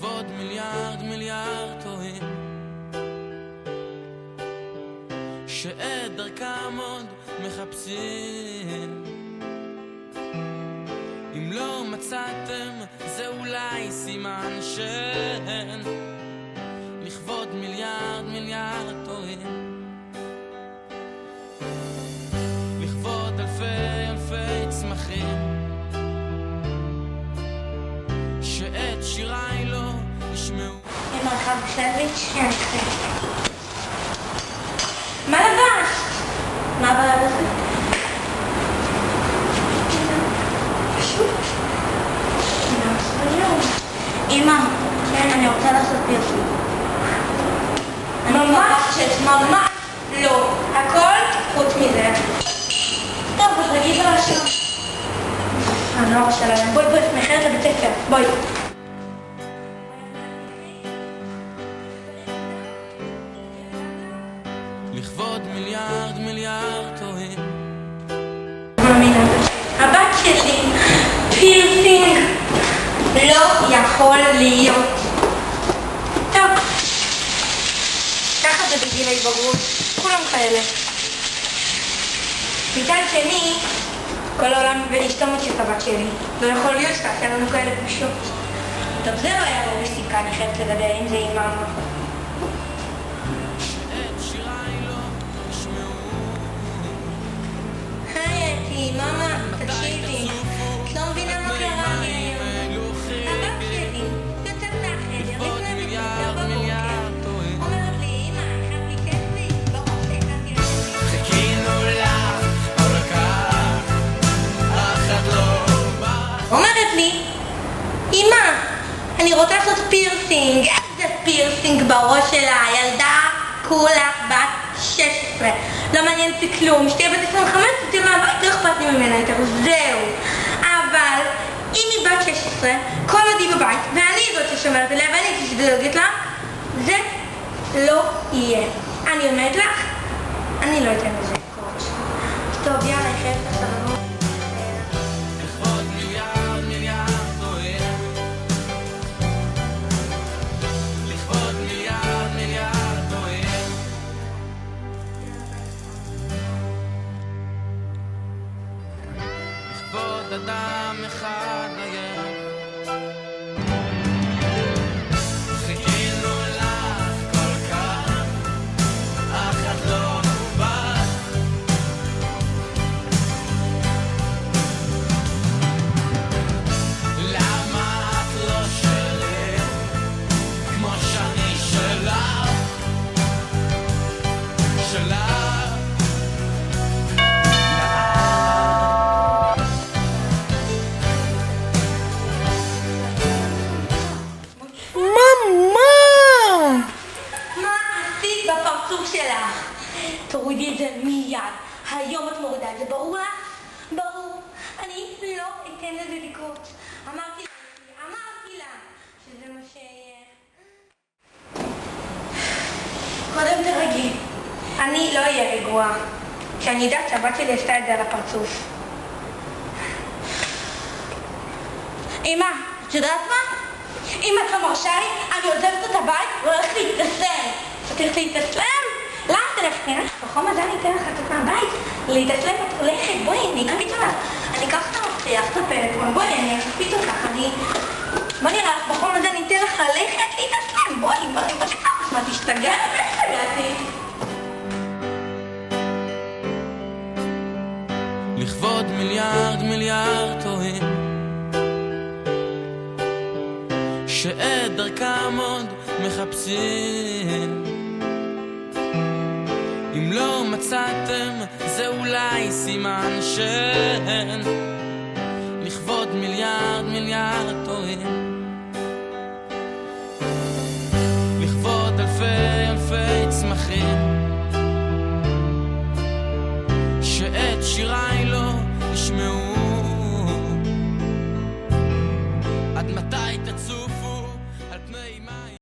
לכבוד מיליארד טועים שאת דרכם עוד מחפשים. אם לא מצאתם זה אולי סימן שאין. לכבוד מיליארד טועים לכבוד אלפי צמחים שאת שיריי לא ישמעו. עם מרחב סנדוויץ' מה לבש? מה הבעיה בזה? פשוט אמא, כן, אני רוצה לעשות פרסום. ממש לא, הכל חוץ מזה. טוב, אז נגיד על השם הנוער שלהם. בואי, מחרת לבית ספר, בואי. לכבוד מיליארד טועים. הבת שלי, פירסינג, לא יכול להיות. טוב, ככה זה בגילי בגרות, כולם כאלה. מצד שני, כל העולם ולהשתמש את הבת שלי. לא יכול להיות שתעשה לנו כאלה פשוט. טוב, זה לא היה לוגיסטיקה, אני חייבת לדבר עם זה עם אמא. היי אתי, מאמה, תקשיבי. את לא מבינה מה קרה לי היום. הבת שלי יוצאת מהחדר לפני בית ספר בבוקר. אומרת לי, אמא, הכנת לי סנדוויץ'? ברור שהכנתי לך. חיכינו לך כל כך, אחת לא בא. אומרת לי, אמא, אני רוצה לעשות פירסינג. איזה פירסינג בראש שלה, ילדה כולה בת 16. לא מעניין אותי כלום, שתהיה בת 25, תצא מהבית, לא אכפת לי ממנה יותר, זהו. אבל אם היא בת 16, כל עוד היא בבית, ואני זאת ששומרת עליה, ואני שדואגת לה, זה לא יהיה. אני אומרת לך, אני לא אתן לזה לקרות. טוב, יאללה, אני חייבת לסבלנות. לכבוד מיליארד טועים לכבוד מיליארד טועים לכבוד אדם אחד עייף חיכינו לך כל כך, אחת לא באת. למה את לא שלי כמו שאני שלך? מה עשית בפרצוף שלך? תורידי את זה מיד. היום את מורידה את זה, ברור לך? ברור. אני לא אתן לזה לקרות. אמרתי לה שזה מה שיהיה. קודם תרגי. אני לא אהיה רגועה. כשאני יודעת שהבת שלי עשתה את זה על הפרצוף. אמא, את יודעת מה? אם את לא מרשה לי, אני עוזבת את הבית והולכת להתאסלם. את הולכת להתאסלם? למה את הולכת? בחום הזה אני אתן לך לצאת מהבית. להתאסלם את הולכת, בואי, אני אקפיץ אותך. אני אקח את המפתח, את הפלאפון, בואי, אני אקפיץ אותך. בואי נראה לך, בחום הזה אני אתן לך ללכת להתאסלם. בואי, תקח, מה תשתגע? לכבוד מיליארד טועים שאת דרכם עוד מחפשים. אם לא מצאתם זה אולי סימן שאין. לכבוד מיליארד טועים